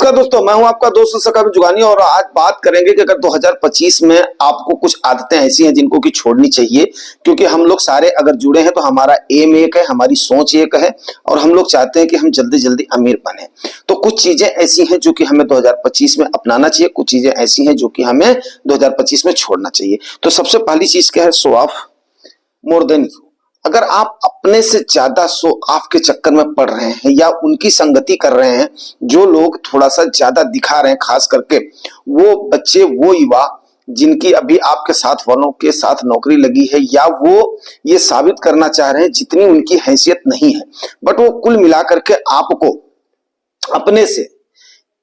नमस्कार दोस्तों, मैं हूं आपका दोस्त सका जुगानी और आज बात करेंगे कि अगर 2025 में आपको कुछ आदतें ऐसी हैं जिनको कि छोड़नी चाहिए, क्योंकि हम लोग सारे अगर जुड़े हैं तो हमारा एम एक है, हमारी सोच एक है और हम लोग चाहते हैं कि हम जल्दी जल्दी अमीर बने। तो कुछ चीजें ऐसी हैं जो कि हमें 2025 में अपनाना चाहिए, कुछ चीजें ऐसी हैं जो कि हमें 2025 में छोड़ना चाहिए। तो सबसे पहली चीज क्या है? Show of more than you. अगर आप अपने से ज्यादा शो ऑफ के चक्कर में पड़ रहे हैं या उनकी संगति कर रहे हैं जो लोग थोड़ा सा ज्यादा दिखा रहे हैं, खास करके वो बच्चे, वो युवा जिनकी अभी आपके साथ वालों के साथ नौकरी लगी है या वो ये साबित करना चाह रहे हैं जितनी उनकी हैसियत नहीं है, बट वो कुल मिलाकर के आपको अपने से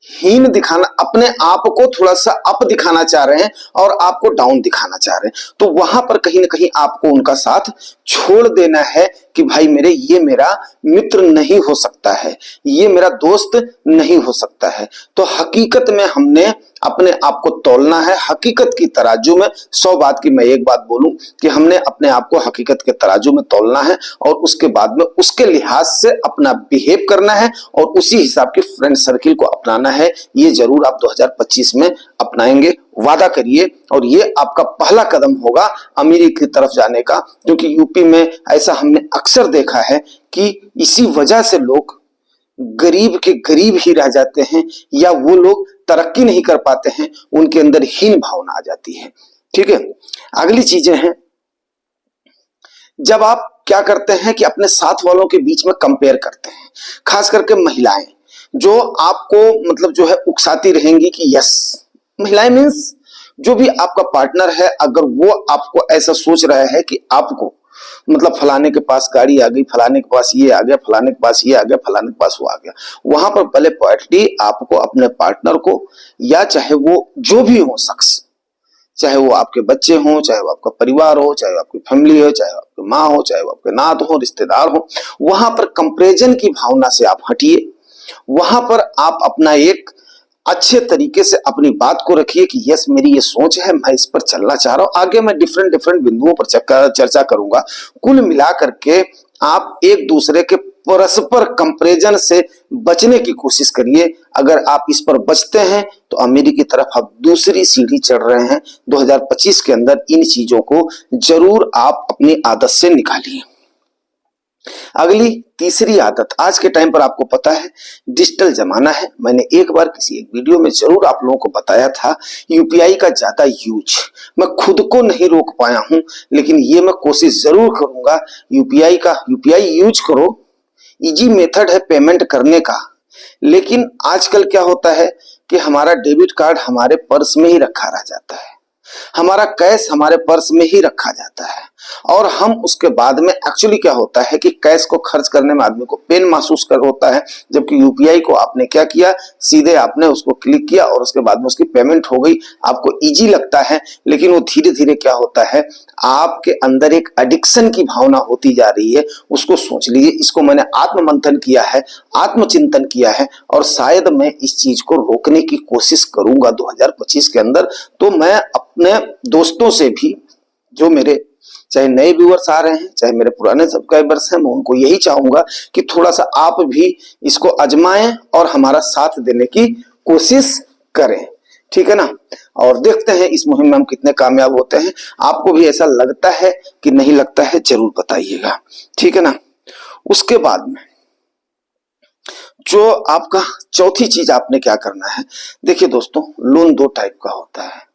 हीन दिखाना, अपने आप को थोड़ा सा अप दिखाना चाह रहे हैं और आपको डाउन दिखाना चाह रहे हैं, तो वहां पर कहीं ना कहीं आपको उनका साथ छोड़ देना है कि भाई ये मेरा मित्र नहीं हो सकता है, ये मेरा दोस्त नहीं हो सकता है। तो हकीकत में हमने अपने आप को तौलना है हकीकत की तराजू में। 100 बात की मैं एक बात बोलूं कि हमने अपने आप को हकीकत के तराजू में तौलना है और उसके बाद में उसके लिहाज से अपना बिहेव करना है और उसी हिसाब के फ्रेंड सर्किल को अपनाना है। ये जरूर आप 2025 में अपनाएंगे, वादा करिए, और ये आपका पहला कदम होगा अमीरी की तरफ जाने का। क्योंकि यूपी में ऐसा हमने अक्सर देखा है कि इसी वजह से लोग गरीब के गरीब ही रह जाते हैं या वो लोग तरक्की नहीं कर पाते हैं, उनके अंदर हीन भावना आ जाती है। ठीक है, अगली चीजें हैं, जब आप क्या करते हैं कि अपने साथ वालों के बीच में कंपेयर करते हैं, खास करके महिलाएं जो आपको मतलब जो है उकसाती रहेंगी कि यस, महिलाएं मीन्स जो भी आपका पार्टनर है, अगर वो आपको ऐसा सोच रहा है कि आपको मतलब फलाने के पास गाड़ी आ गई, फलाने के पास ये आ गया, फलाने के पास ये आ गया, फलाने के पास वो आ गया, वहां पर पहले पार्टी आपको अपने पार्टनर को या चाहे वो जो भी हो शख्स, चाहे वो आपके बच्चे हो, चाहे वो आपका परिवार हो, चाहे वो आपकी फैमिली हो, चाहे वो आपकी माँ हो, चाहे वो आपके नात हो, रिश्तेदार हो, वहां पर कंपैरिजन की भावना से आप हटिए। वहां पर आप अपना एक अच्छे तरीके से अपनी बात को रखिए कि यस, मेरी ये सोच है, मैं इस पर चलना चाह रहा हूं। आगे मैं डिफरेंट डिफरेंट बिंदुओं पर चर्चा करूंगा। कुल मिलाकर के आप एक दूसरे के परस्पर कंपैरिजन से बचने की कोशिश करिए। अगर आप इस पर बचते हैं तो अमीरी की तरफ आप दूसरी सीढ़ी चढ़ रहे हैं। 2025 के अंदर इन चीजों को जरूर आप अपनी आदत से निकालिए। अगली तीसरी आदत, आज के टाइम पर आपको पता है डिजिटल जमाना है। मैंने एक बार किसी एक वीडियो में जरूर आप लोगों को बताया था यूपीआई का ज्यादा यूज। मैं खुद को नहीं रोक पाया हूं, लेकिन ये मैं कोशिश जरूर करूंगा। यूपीआई यूज करो, इजी मेथड है पेमेंट करने का। लेकिन आजकल क्या होता है कि हमारा डेबिट कार्ड हमारे पर्स में ही रखा रह जाता है, हमारा कैश हमारे पर्स में ही रखा जाता है और हम उसके बाद में एक्चुअली क्या होता है कि कैश को खर्च करने में आदमी को पेन महसूस कर होता है, जबकि यूपीआई को आपने क्या किया, सीधे आपने उसको क्लिक किया और उसके बाद में उसकी पेमेंट हो गई। आपको इजी लगता है, लेकिन वो धीरे धीरे क्या होता है, आपके अंदर एक एडिक्शन की भावना होती जा रही है। उसको सोच लीजिए, इसको मैंने आत्ममंथन किया है, आत्मचिंतन किया है और शायद मैं इस चीज को रोकने की कोशिश करूंगा 2025 के अंदर। तो मैं अपने दोस्तों से भी, जो मेरे चाहे नए व्यूअर्स आ रहे हैं चाहे मेरे पुराने सब्सक्राइबर्स हैं, मैं उनको यही चाहूंगा कि थोड़ा सा आप भी इसको आजमाएं और हमारा साथ देने की कोशिश करें। ठीक है ना, और देखते हैं इस मुहिम में हम कितने कामयाब होते हैं। आपको भी ऐसा लगता है कि नहीं लगता है, जरूर बताइएगा। ठीक है ना, उसके बाद में जो आपका चौथी चीज आपने क्या करना है, देखिए दोस्तों, लोन दो टाइप का होता है।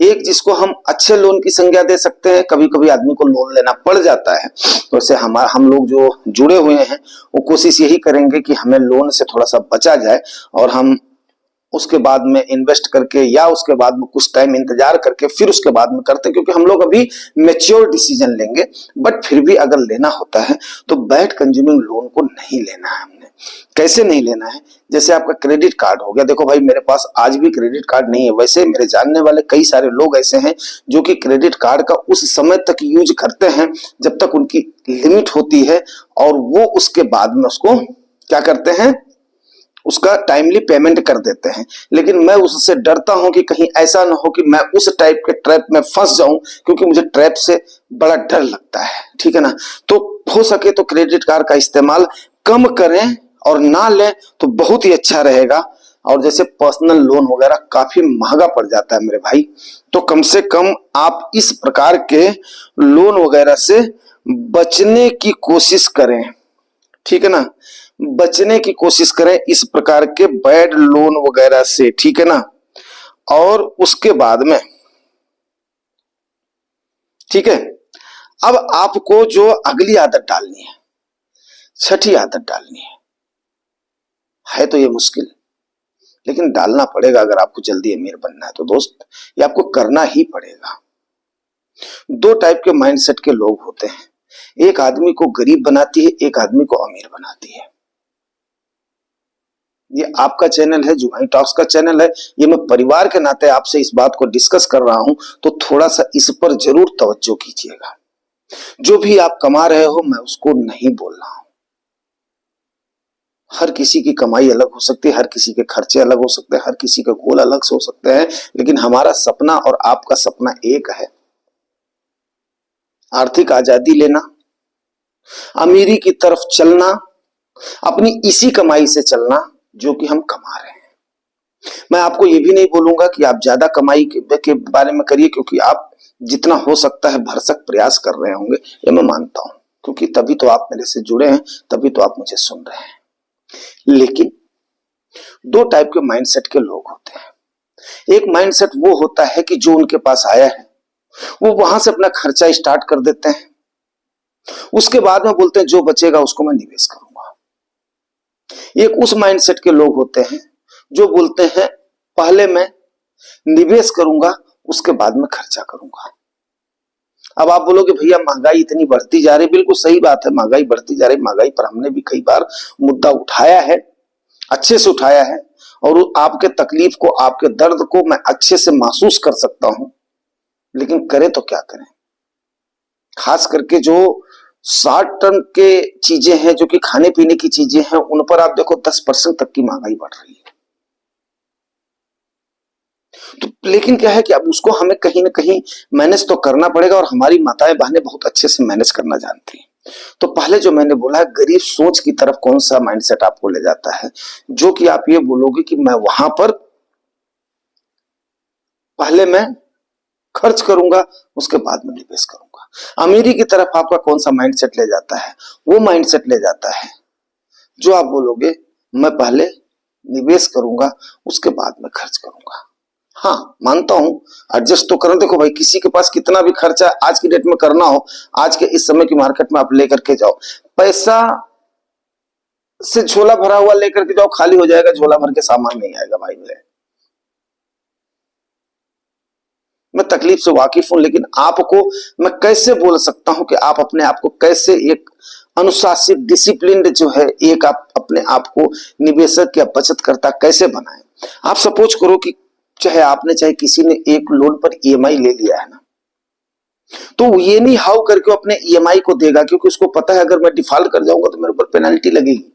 एक जिसको हम अच्छे लोन की संज्ञा दे सकते हैं, कभी कभी आदमी को लोन लेना पड़ जाता है, तो ऐसे हम लोग जो जुड़े हुए हैं वो कोशिश यही करेंगे कि हमें लोन से थोड़ा सा बचा जाए और हम उसके बाद में इन्वेस्ट करके या उसके बाद में कुछ टाइम इंतजार करके फिर उसके बाद में करते हैं, क्योंकि हम लोग अभी मैच्योर डिसीजन लेंगे। बट फिर भी अगर लेना होता है तो बैड कंज्यूमिंग लोन को नहीं लेना है। हमने कैसे नहीं लेना है, जैसे आपका क्रेडिट कार्ड हो गया। देखो भाई, मेरे पास आज भी क्रेडिट कार्ड नहीं है, वैसे मेरे जानने वाले कई सारे लोग ऐसे हैं जो कि क्रेडिट कार्ड का उस समय तक यूज करते हैं जब तक उनकी लिमिट होती है और वो उसके बाद में उसको क्या करते हैं, उसका टाइमली पेमेंट कर देते हैं। लेकिन मैं उससे डरता हूं कि कहीं ऐसा ना हो कि मैं उस टाइप के ट्रैप में फंस जाऊं, क्योंकि मुझे ट्रैप से बड़ा डर लगता है। ठीक है ना, तो हो सके तो क्रेडिट कार्ड का इस्तेमाल कम करें और ना लें तो बहुत ही अच्छा रहेगा। और जैसे पर्सनल लोन वगैरह काफी महंगा पड़ जाता है मेरे भाई, तो कम से कम आप इस प्रकार के लोन वगैरह से बचने की कोशिश करें, ठीक है ना, बचने की कोशिश करें इस प्रकार के बैड लोन वगैरह से, ठीक है ना। और उसके बाद में, ठीक है, अब आपको जो अगली आदत डालनी है, छठी आदत डालनी है तो ये मुश्किल, लेकिन डालना पड़ेगा अगर आपको जल्दी अमीर बनना है तो दोस्त, ये आपको करना ही पड़ेगा। दो टाइप के माइंडसेट के लोग होते हैं, एक आदमी को गरीब बनाती है, एक आदमी को अमीर बनाती है। ये आपका चैनल है, जुगानी टॉक्स का चैनल है, ये मैं परिवार के नाते आपसे इस बात को डिस्कस कर रहा हूं, तो थोड़ा सा इस पर जरूर तवज्जो कीजिएगा। जो भी आप कमा रहे हो मैं उसको नहीं बोल रहा हूं, हर किसी की कमाई अलग हो सकती है, हर किसी के खर्चे अलग हो सकते हैं, हर किसी के गोल अलग से हो सकते हैं, लेकिन हमारा सपना और आपका सपना एक है, आर्थिक आजादी लेना, अमीरी की तरफ चलना, अपनी इसी कमाई से चलना जो कि हम कमा रहे हैं। मैं आपको ये भी नहीं बोलूंगा कि आप ज्यादा कमाई के बारे में करिए, क्योंकि आप जितना हो सकता है भरसक प्रयास कर रहे होंगे, ये मैं मानता हूं, क्योंकि तभी तो आप मेरे से जुड़े हैं, तभी तो आप मुझे सुन रहे हैं। लेकिन दो टाइप के माइंडसेट के लोग होते हैं। एक माइंडसेट वो होता है कि जो उनके पास आया है वो वहां से अपना खर्चा स्टार्ट कर देते हैं, उसके बाद में बोलते हैं जो बचेगा उसको मैं निवेश करूंगा। एक उस माइंडसेट के लोग होते हैं जो बोलते हैं पहले मैं निवेश करूंगा उसके बाद में खर्चा करूंगा। अब आप बोलोगे भैया महंगाई इतनी बढ़ती जा रही, बिल्कुल सही बात है, महंगाई बढ़ती जा रही, महंगाई पर हमने भी कई बार मुद्दा उठाया है, अच्छे से उठाया है, और आपके तकलीफ को, आपके दर्द को मैं अच्छे से महसूस कर सकता हूं, लेकिन करें तो क्या करें। खास करके जो शॉर्ट टर्म के चीजें हैं, जो कि खाने पीने की चीजें हैं, उन पर आप देखो 10% तक की महंगाई बढ़ रही है। तो लेकिन क्या है कि अब उसको हमें कहीं ना कहीं मैनेज तो करना पड़ेगा, और हमारी माताएं बहनें बहुत अच्छे से मैनेज करना जानती हैं। तो पहले जो मैंने बोला है, गरीब सोच की तरफ कौन सा माइंडसेट आपको ले जाता है, जो कि आप ये बोलोगे कि मैं वहां पर पहले मैं खर्च करूंगा उसके बाद में निवेश करूंगा। अमीरी की तरफ आपका कौन सा माइंडसेट ले जाता है, वो माइंडसेट ले जाता है जो आप बोलोगे मैं पहले निवेश करूंगा उसके बाद में खर्च करूंगा। हाँ मानता हूं, एडजस्ट तो करो। देखो भाई, किसी के पास कितना भी खर्चा आज की डेट में करना हो, आज के इस समय की मार्केट में आप लेकर के जाओ, पैसा से झोला भरा हुआ लेकर के जाओ, खाली हो जाएगा, झोला भर के सामान नहीं आएगा भाई मेरे। मैं तकलीफ से वाकिफ हूं, लेकिन आपको मैं कैसे बोल सकता हूं कि आप अपने आप को कैसे एक अनुशासित, डिसिप्लिन्ड जो है, एक आप अपने आप को निवेशक या बचत करता कैसे बनाएं। आप सपोज करो कि चाहे किसी ने एक लोन पर ईएमआई ले लिया है ना, तो ये नहीं हाउ करके अपने ईएमआई को देगा, क्योंकि उसको पता है अगर मैं डिफॉल्ट कर जाऊंगा तो मेरे ऊपर पेनल्टी लगेगी।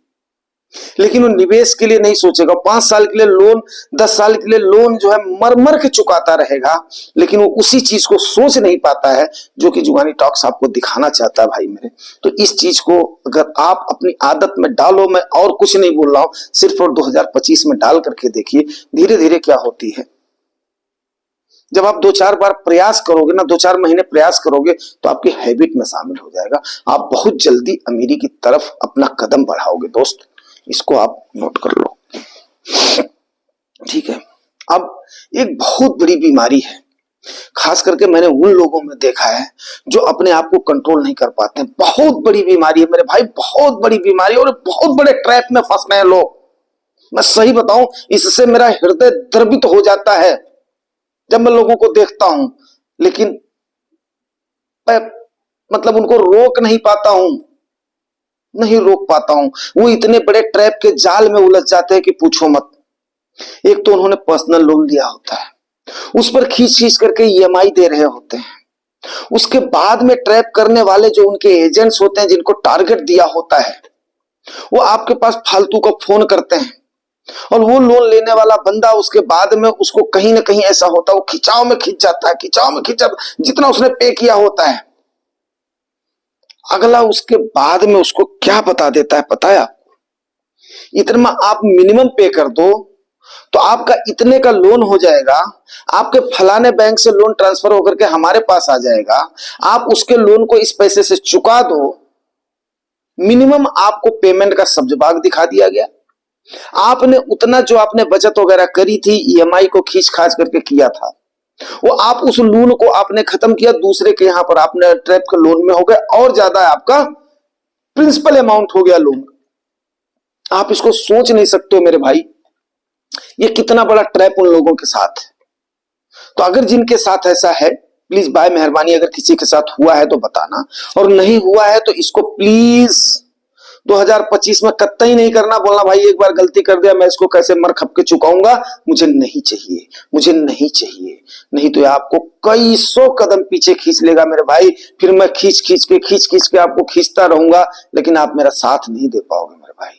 लेकिन वो निवेश के लिए नहीं सोचेगा, 5 साल के लिए लोन, 10 साल के लिए लोन जो है मर मर के चुकाता रहेगा, लेकिन वो उसी चीज को सोच नहीं पाता है जो कि जुगानी टॉक्स आपको दिखाना चाहता है भाई मेरे। तो इस चीज को अगर आप अपनी आदत में डालो, मैं और कुछ नहीं बोल रहा हूं, सिर्फ और 2025 में डाल करके देखिए धीरे धीरे क्या होती है। जब आप 2-4 बार प्रयास करोगे ना, 2-4 महीने प्रयास करोगे, तो आपकी हैबिट में शामिल हो जाएगा, आप बहुत जल्दी अमीरी की तरफ अपना कदम बढ़ाओगे दोस्त, इसको आप नोट कर लो, ठीक है। अब एक बहुत बड़ी बीमारी है, खास करके मैंने उन लोगों में देखा है जो अपने आप को कंट्रोल नहीं कर पाते हैं। बहुत बड़ी बीमारी है मेरे भाई, बहुत बड़ी बीमारी, और बहुत बड़े ट्रैप में फंस रहे हैं लोग। मैं सही बताऊं, इससे मेरा हृदय द्रवित हो जाता है जब मैं लोगों को देखता हूं, लेकिन मैं मतलब उनको रोक नहीं पाता हूं, नहीं रोक पाता हूं। वो इतने बड़े ट्रैप के जाल में उलझ जाते हैं कि पूछो मत। एक तो उन्होंने पर्सनल लोन लिया होता है, उस पर खींच खींच करके ईएमआई दे रहे होते हैं, उसके बाद में ट्रैप करने वाले जो उनके एजेंट्स होते हैं, जिनको टारगेट दिया होता है, वो आपके पास फालतू का फोन करते हैं, और वो लोन लेने वाला बंदा उसके बाद में उसको कहीं ना कहीं ऐसा होता है, वो खिंचाव में खिंच जाता है, खिंचाव में खिंच, जितना उसने पे किया होता है, अगला उसके बाद में उसको क्या बता देता है पता है आपको, इतना आप मिनिमम पे कर दो, तो आपका इतने का लोन हो जाएगा, आपके फलाने बैंक से लोन ट्रांसफर होकर के हमारे पास आ जाएगा, आप उसके लोन को इस पैसे से चुका दो, मिनिमम आपको पेमेंट का सब्ज भाग दिखा दिया गया। आपने उतना जो आपने बचत वगैरह करी थी, ईएमआई को खींच खाच करके किया था, वो आप उस लोन को आपने खत्म किया, दूसरे के यहां पर आपने ट्रैप के लोन में हो गए, और ज्यादा आपका प्रिंसिपल अमाउंट हो गया लोन। आप इसको सोच नहीं सकते हो मेरे भाई, ये कितना बड़ा ट्रैप उन लोगों के साथ है। तो अगर जिनके साथ ऐसा है, प्लीज बाय मेहरबानी अगर किसी के साथ हुआ है तो बताना, और नहीं हुआ है तो इसको प्लीज 2025 में कतई नहीं करना, बोलना भाई एक बार गलती कर दिया, मैं इसको कैसे मर खप के चुकाऊंगा, मुझे नहीं चाहिए, मुझे नहीं चाहिए। नहीं तो आपको कई सौ कदम पीछे खींच लेगा मेरे भाई, फिर मैं खींच खींच के आपको खींचता रहूंगा, लेकिन आप मेरा साथ नहीं दे पाओगे मेरे भाई।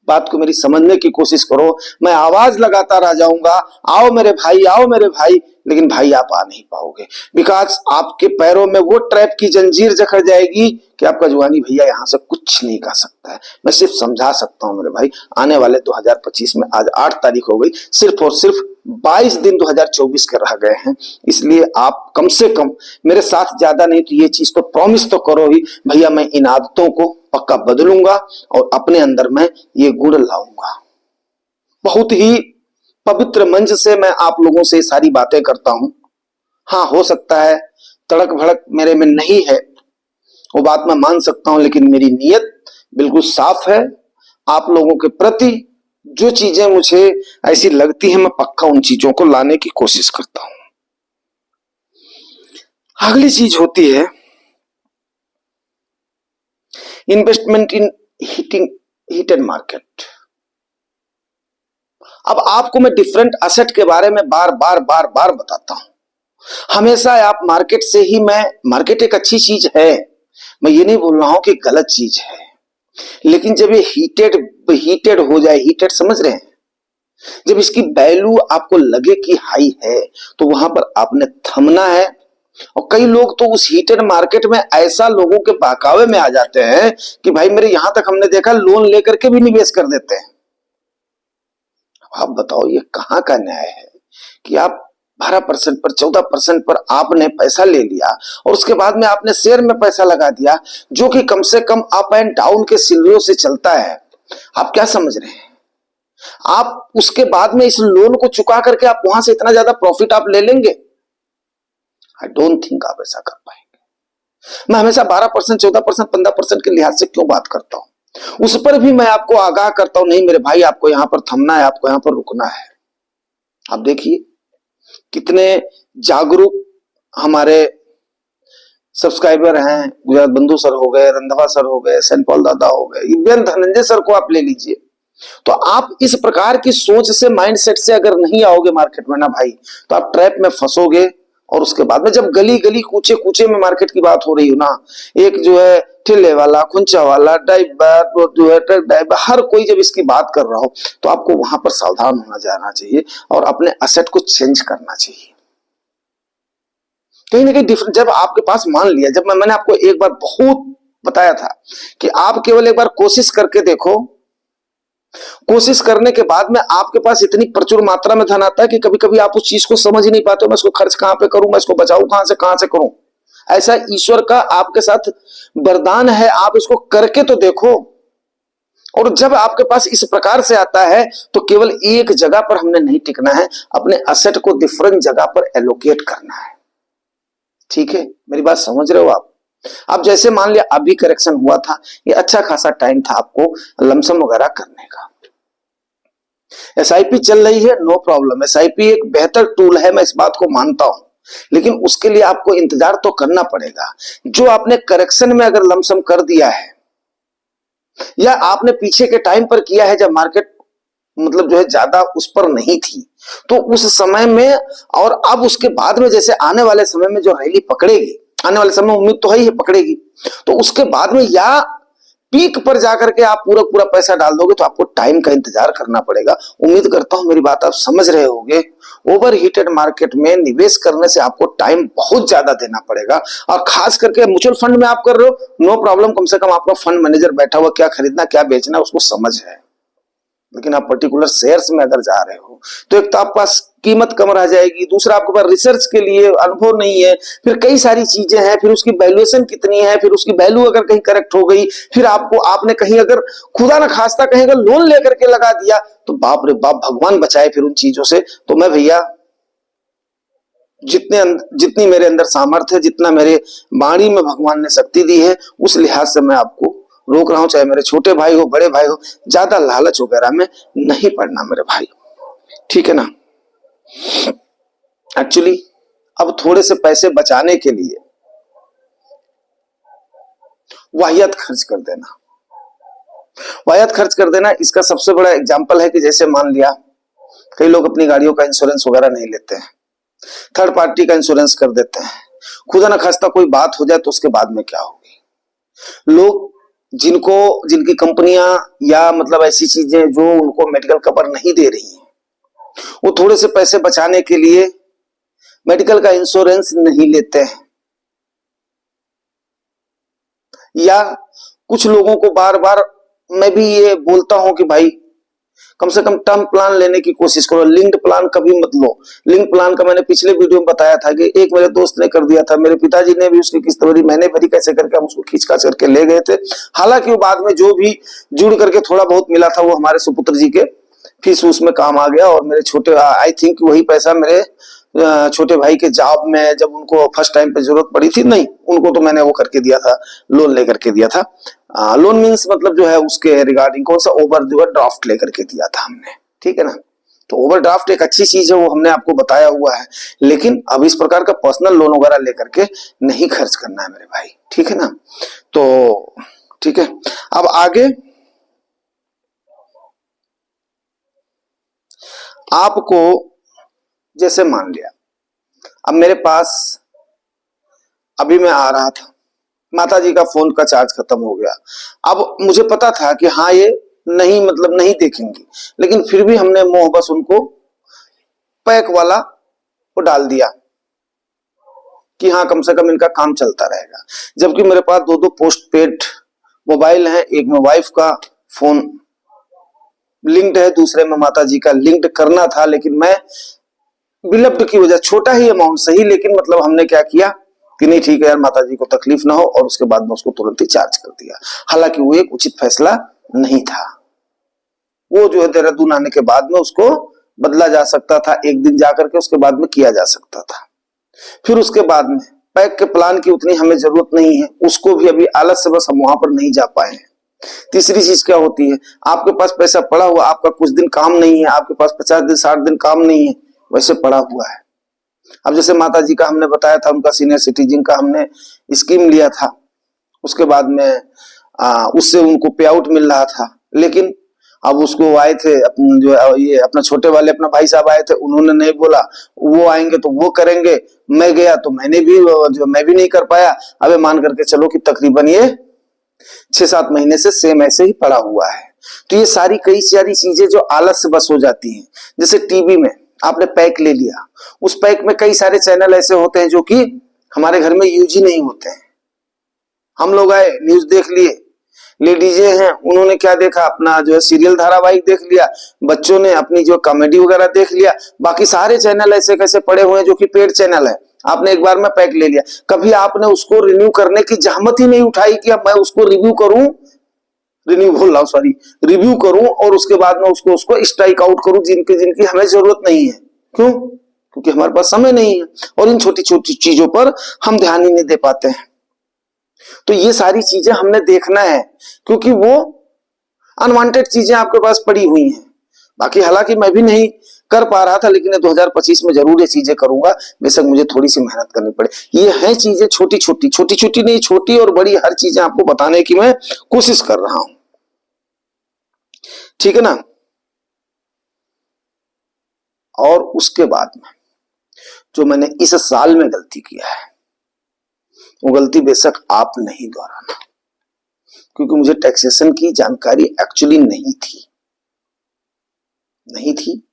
बात को मेरी समझने की कोशिश करो। मैं आवाज लगाता रह जाऊंगा, आओ मेरे भाई, आओ मेरे भाई, लेकिन भाई आप आ नहीं पाओगे, बिकॉज आपके पैरों में वो ट्रैप की जंजीर जकड़ जाएगी कि आपका जुआनी भैया यहां से कुछ नहीं कर सकता है। मैं सिर्फ समझा सकता हूं मेरे भाई, आने वाले 2025 में आज 8 तारीख हो गई, सिर्फ और सिर्फ 22 दिन 2024 के रह गए हैं, इसलिए आप कम से कम मेरे साथ ज्यादा नहीं तो ये चीज तो प्रॉमिस तो करो ही भैया, मैं इन आदतों को पक्का बदलूंगा और अपने अंदर में ये गुण लाऊंगा। बहुत ही पवित्र मंच से मैं आप लोगों से सारी बातें करता हूं। हाँ, हो सकता है तड़क भड़क मेरे में नहीं है, वो बात मैं मान सकता हूं, लेकिन मेरी नीयत बिल्कुल साफ है। आप लोगों के प्रति जो चीजें मुझे ऐसी लगती है, मैं पक्का उन चीजों को लाने की कोशिश करता हूं। अगली चीज होती है इन्वेस्टमेंट इन हीटेड मार्केट। अब आपको मैं डिफरेंट एसेट के बारे में बार बार बताता हूं। हमेशा आप मार्केट से ही, मार्केट एक अच्छी चीज है, मैं ये नहीं बोल रहा हूं कि गलत चीज है, लेकिन जब ये हीटेड हो जाए, हीटेड समझ रहे हैं, जब इसकी वैल्यू आपको लगे कि हाई है, तो वहां पर आपने थमना है। और कई लोग तो उस हीटेड मार्केट में ऐसा लोगों के बहकावे में आ जाते हैं कि भाई मेरे यहां तक हमने देखा लोन लेकर के भी निवेश कर देते हैं। आप बताओ ये कहां का न्याय है कि आप 12% पर 14% पर आपने पैसा ले लिया और उसके बाद में आपने शेयर में पैसा लगा दिया, जो कि कम से कम अप एंड डाउन के सिलसिलों से चलता है। आप क्या समझ रहे हैं? आप उसके बाद में इस लोन को चुका करके आप वहां से इतना ज्यादा प्रॉफिट आप ले लेंगे? आई डोंट थिंक आप ऐसा कर पाएंगे। मैं हमेशा 12%, 14%, 15% के लिहाज से क्यों बात करता हूं, उस पर भी मैं आपको आगाह करता हूं, नहीं मेरे भाई आपको यहां पर थमना है, आपको यहां पर रुकना है। आप देखिए कितने जागरूक हमारे सब्सक्राइबर हैं, गुजरात बंधु सर हो गए, रंधवा सर हो गए, सेंट पॉल दादा हो गए, इवन धनंजय सर को आप ले लीजिए। तो आप इस प्रकार की सोच से, माइंडसेट से अगर नहीं आओगे मार्केट में ना भाई, तो आप ट्रैप में फंसोगे। और उसके बाद में जब गली गली कूचे कूचे में मार्केट की बात हो रही हो ना, एक जो है ठेले वाला, खुंचा वाला, ड्राइवर जो है, ट्रक ड्राइवर, हर कोई जब इसकी बात कर रहा हो, तो आपको वहां पर सावधान होना जाना चाहिए और अपने असेट को चेंज करना चाहिए। कहीं ना कहीं डिफरेंट, जब आपके पास मान लिया, जब मैंने आपको एक बार बहुत बताया था कि आप केवल एक बार कोशिश करके देखो, कोशिश करने के बाद में आपके पास इतनी प्रचुर मात्रा में धन आता है कि कभी कभी आप उस चीज को समझ ही नहीं पाते हो, मैं इसको खर्च कहां पे करूं, मैं इसको बचाऊं कहां से करूं। ऐसा ईश्वर का आपके साथ वरदान है, आप इसको करके तो देखो। और जब आपके पास इस प्रकार से आता है तो केवल एक जगह पर हमने नहीं टिकना है, अपने असेट को डिफरेंट जगह पर एलोकेट करना है। ठीक है, मेरी बात समझ रहे हो आप? अब जैसे मान लिया अभी करेक्शन हुआ था, ये अच्छा खासा टाइम था आपको लमसम वगैरह करने का। एसआईपी चल रही है, नो प्रॉब्लम, एसआईपी एक बेहतर टूल है, मैं इस बात को मानता हूं, लेकिन उसके लिए आपको इंतजार तो करना पड़ेगा। जो आपने करेक्शन में अगर लमसम कर दिया है, या आपने पीछे के टाइम पर किया है जब मार्केट मतलब जो है ज्यादा उस पर नहीं थी, तो उस समय में और अब उसके बाद में जैसे आने वाले समय में जो रैली पकड़ेगी, आने वाले समय में उम्मीद तो है पकड़ेगी, तो उसके बाद में या पीक पर जाकर के आप पूरा पैसा डाल दोगे, तो आपको टाइम का इंतजार करना पड़ेगा। उम्मीद करता हूं मेरी बात आप समझ रहे होंगे। ओवर हीटेड मार्केट में निवेश करने से आपको टाइम बहुत ज्यादा देना पड़ेगा, और खास करके म्यूचुअल फंड में आप कर रहे हो, नो प्रॉब्लम, कम से कम आपका फंड मैनेजर बैठा हुआ क्या खरीदना क्या बेचना उसको समझ है। लेकिन आप पर्टिकुलर शेयर्स में अगर जा रहे हो तो एक तो आपके पास कीमत कम रह जाएगी, दूसरा आपके पास रिसर्च के लिए अनुभव नहीं है, फिर कई सारी चीजें हैं, फिर उसकी वैल्यूएशन कितनी है, फिर उसकी वैल्यू अगर कहीं करेक्ट हो गई, फिर आपने कहीं अगर खुदा ना खास्ता कहीं अगर लोन लेकर के लगा दिया तो बाप रे बाप, भगवान बचाए फिर उन चीजों से। तो मैं भैया जितनी मेरे अंदर सामर्थ्य है, जितना मेरे वाणी में भगवान ने शक्ति दी है, उस लिहाज से मैं आपको रोक रहा हूं, चाहे मेरे छोटे भाई हो बड़े भाई हो, ज्यादा लालच वगैरह में नहीं पड़ना मेरे भाई, ठीक है ना। एक्चुअली अब थोड़े से पैसे बचाने के लिए वाहियात खर्च कर देना, वाहियात खर्च कर देना, इसका सबसे बड़ा एग्जाम्पल है कि जैसे मान लिया कई लोग अपनी गाड़ियों का इंश्योरेंस वगैरह नहीं लेते हैं, थर्ड पार्टी का इंश्योरेंस कर देते हैं, खुदा न खास्ता कोई बात हो जाए तो उसके बाद में क्या होगी। लोग जिनकी कंपनियां या मतलब ऐसी चीजें जो उनको मेडिकल कवर नहीं दे रही हैं, वो थोड़े से पैसे बचाने के लिए मेडिकल का इंश्योरेंस नहीं लेते हैं, या कुछ लोगों को बार बार मैं भी ये बोलता हूं कि भाई कम से कम टर्म प्लान लेने की कोशिश करो, लिंक्ड प्लान कभी मत लो। लिंक्ड प्लान का मैंने पिछले वीडियो में बताया था कि एक मेरे दोस्त ने कर दिया था, मेरे पिताजी ने भी उसकी किस्त भरी, मैंने भरी, कैसे करके हम उसको खींच करके ले गए थे। हालांकि वो बाद में जो भी जुड़ करके थोड़ा बहुत मिला था वो हमारे सुपुत्र जी के फीस उसमें काम आ गया, और मेरे छोटे आई थिंक वही पैसा मेरे छोटे भाई के जॉब में जब उनको फर्स्ट टाइम पे जरूरत पड़ी थी, नहीं उनको तो मैंने वो करके दिया था, लोन लेकर के दिया था। लोन मीन्स मतलब जो है उसके रिगार्डिंग कौन सा ओवर जो है ड्राफ्ट लेकर के दिया था हमने, ठीक है ना। तो ओवरड्राफ्ट एक अच्छी चीज है, वो हमने आपको बताया हुआ है, लेकिन अब इस प्रकार का पर्सनल लोन वगैरह लेकर के नहीं खर्च करना है मेरे भाई, ठीक है ना। तो ठीक है, अब आगे आपको जैसे मान लिया अब मेरे पास अभी मैं आ रहा था, माता जी का फोन का चार्ज खत्म हो गया। अब मुझे पता था कि हाँ ये नहीं मतलब नहीं देखेंगी, लेकिन फिर भी हमने मोहबस उनको पैक वाला वो डाल दिया कि हाँ कम से कम इनका काम चलता रहेगा। जबकि मेरे पास दो पोस्ट पेड मोबाइल हैं, एक में वाइफ का फोन लिंक्ड है, दूसरे में माता जी का लिंक्ड करना था, लेकिन मैं बिलप्ड की वजह, छोटा ही अमाउंट सही, लेकिन मतलब हमने क्या किया कि नहीं ठीक है यार माता जी को तकलीफ ना हो, और उसके बाद में उसको तुरंत ही चार्ज कर दिया। हालांकि वो एक उचित फैसला नहीं था, वो जो है देहरादून आने के बाद में उसको बदला जा सकता था, एक दिन जाकर के उसके बाद में किया जा सकता था। फिर उसके बाद में पैक के प्लान की उतनी हमें जरूरत नहीं है, उसको भी अभी आलस से बस हम वहां पर नहीं जा पाए हैं। तीसरी चीज क्या होती है, आपके पास पैसा पड़ा हुआ, आपका कुछ दिन काम नहीं है, आपके पास 50 दिन 60 दिन काम नहीं है, वैसे पड़ा हुआ है। अब जैसे माता जी का हमने बताया था, उनका सीनियर सिटीजन का हमने स्कीम लिया था, उसके बाद में उससे उनको पे आउट मिल रहा था, लेकिन अब उसको आए थे जो ये अपना छोटे वाले अपना भाई साहब आए थे, उन्होंने नहीं बोला वो आएंगे तो वो करेंगे, मैं गया तो मैं भी नहीं कर पाया। अबे मान करके चलो कि तकरीबन ये 6-7 महीने से सेम ऐसे ही पड़ा हुआ है। तो ये कई सारी चीजें जो आलस से बस हो जाती हैं। जैसे टीवी में आपने पैक ले लिया, उस पैक में कई सारे चैनल ऐसे होते हैं जो कि हमारे घर में यूज ही नहीं होते हैं। हम लोग आए न्यूज देख लिए, लेडीजे हैं उन्होंने क्या देखा, अपना जो है सीरियल धारावाहिक देख लिया, बच्चों ने अपनी जो कॉमेडी वगैरह देख लिया, बाकी सारे चैनल ऐसे कैसे पड़े हुए हैं जो कि पेड चैनल है। आपने एक बार में पैक ले लिया, कभी आपने उसको रिन्यू करने की जहमत ही नहीं उठाई कि अब मैं उसको रिव्यू करूं और उसके बाद में उसको स्ट्राइक आउट करूं, जिनकी हमें जरूरत नहीं है। क्यों? क्योंकि हमारे पास समय नहीं है, और इन छोटी छोटी चीजों पर हम ध्यान ही नहीं दे पाते हैं। तो ये सारी चीजें हमने देखना है, क्योंकि वो अनवांटेड चीजें आपके पास पड़ी हुई हैं। बाकी हालांकि मैं भी नहीं कर पा रहा था, लेकिन 2025 में जरूर ये चीजें करूंगा, बेशक मुझे थोड़ी सी मेहनत करनी पड़े। ये हैं चीजें छोटी छोटी नहीं, छोटी और बड़ी हर चीजें आपको बताने की मैं कोशिश कर रहा हूं, ठीक है ना। और उसके बाद में जो मैंने इस साल में गलती किया है, वो गलती बेशक आप नहीं दोहराना, क्योंकि मुझे टैक्सेशन की जानकारी एक्चुअली नहीं थी।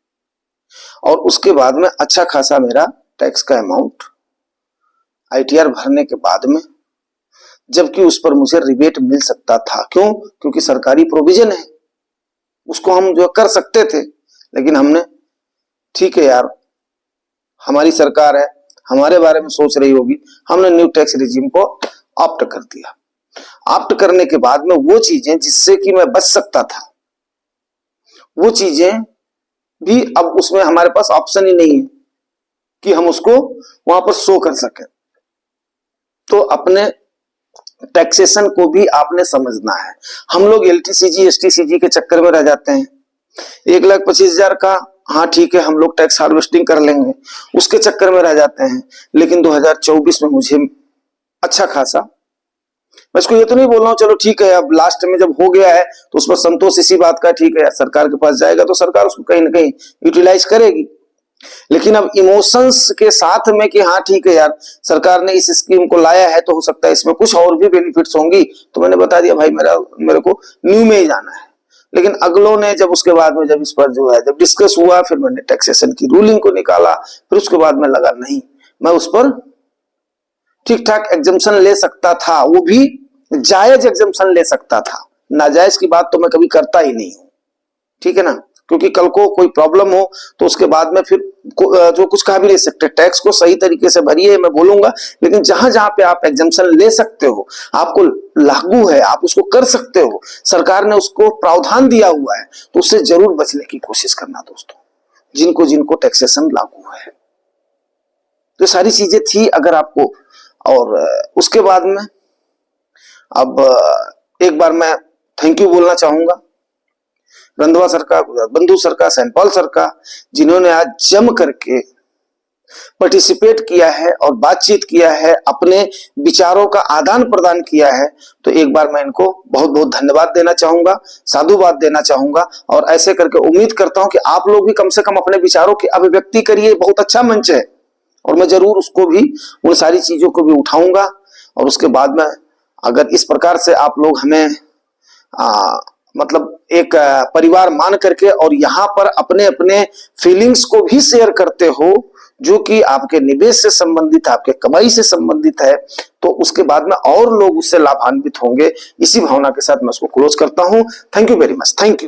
और उसके बाद में अच्छा खासा मेरा टैक्स का अमाउंट आईटीआर भरने के बाद में, जबकि उस पर मुझे रिबेट मिल सकता था। क्यों? क्योंकि सरकारी प्रोविजन है, उसको हम जो कर सकते थे, लेकिन हमने ठीक है यार, हमारी सरकार है, हमारे बारे में सोच रही होगी, हमने न्यू टैक्स रिजीम को ऑप्ट कर दिया। ऑप्ट करने के बाद में वो चीजें जिससे कि मैं बच सकता था, वो चीजें भी अब उसमें हमारे पास ऑप्शन ही नहीं है कि हम उसको वहां पर शो कर सके। तो अपने टैक्सेशन को भी आपने समझना है। हम लोग एलटीसीजी एसटीसीजी के चक्कर में रह जाते हैं। 1,25,000 का, हाँ ठीक है, हम लोग टैक्स हार्वेस्टिंग कर लेंगे, उसके चक्कर में रह जाते हैं। लेकिन 2024 में मुझे अच्छा खासा, मैं इसको ये तो नहीं बोल रहा हूँ चलो ठीक है अब लास्ट में जब हो गया है तो उस पर संतोष इसी बात का, ठीक है यार सरकार के पास जाएगा तो सरकार उसको कहीं ना कहीं यूटिलाइज करेगी। लेकिन अब इमोशंस के साथ में कि हाँ ठीक है यार सरकार ने इस स्कीम को लाया है तो हो सकता है इसमें कुछ और भी बेनिफिट्स होंगी, तो मैंने बता दिया भाई मेरे को न्यू में ही जाना है। लेकिन अगलों ने जब उसके बाद में जब इस पर जो है जब डिस्कस हुआ, फिर मैंने टैक्सेशन की रूलिंग को निकाला, फिर उसके बाद में लगा नहीं मैं उस पर ठीक ठाक एग्जम्पशन ले सकता था, वो भी जायज एग्जम्पशन ले सकता था। नाजायज की बात तो मैं कभी करता ही नहीं हूं, ठीक है ना, क्योंकि कल को कोई प्रॉब्लम हो तो उसके बाद में फिर जो कुछ कहा भी नहीं सकते। टैक्स को सही तरीके से भरिए मैं बोलूंगा, लेकिन जहां जहां पे आप एग्जम्पशन ले सकते हो, आपको लागू है, आप उसको कर सकते हो, सरकार ने उसको प्रावधान दिया हुआ है, तो उससे जरूर बचने की कोशिश करना दोस्तों, जिनको जिनको टैक्सेशन लागू है। तो सारी चीजें थी अगर आपको। और उसके बाद में अब एक बार मैं थैंक यू बोलना चाहूंगा रंधवा सर का, बंधु सर का, सैनपाल सर का, जिन्होंने आज जम करके पार्टिसिपेट किया है और बातचीत किया है, अपने विचारों का आदान प्रदान किया है। तो एक बार मैं इनको बहुत बहुत धन्यवाद देना चाहूंगा, साधुवाद देना चाहूंगा। और ऐसे करके उम्मीद करता हूं कि आप लोग भी कम से कम अपने विचारों की अभिव्यक्ति करिए। बहुत अच्छा मंच है और मैं जरूर उसको भी, उन सारी चीजों को भी उठाऊंगा। और उसके बाद में अगर इस प्रकार से आप लोग हमें मतलब एक परिवार मान करके और यहाँ पर अपने अपने फीलिंग्स को भी शेयर करते हो, जो कि आपके निवेश से संबंधित है, आपके कमाई से संबंधित है, तो उसके बाद में और लोग उससे लाभान्वित होंगे। इसी भावना के साथ मैं उसको क्लोज करता हूं। Thank you very much. Thank you.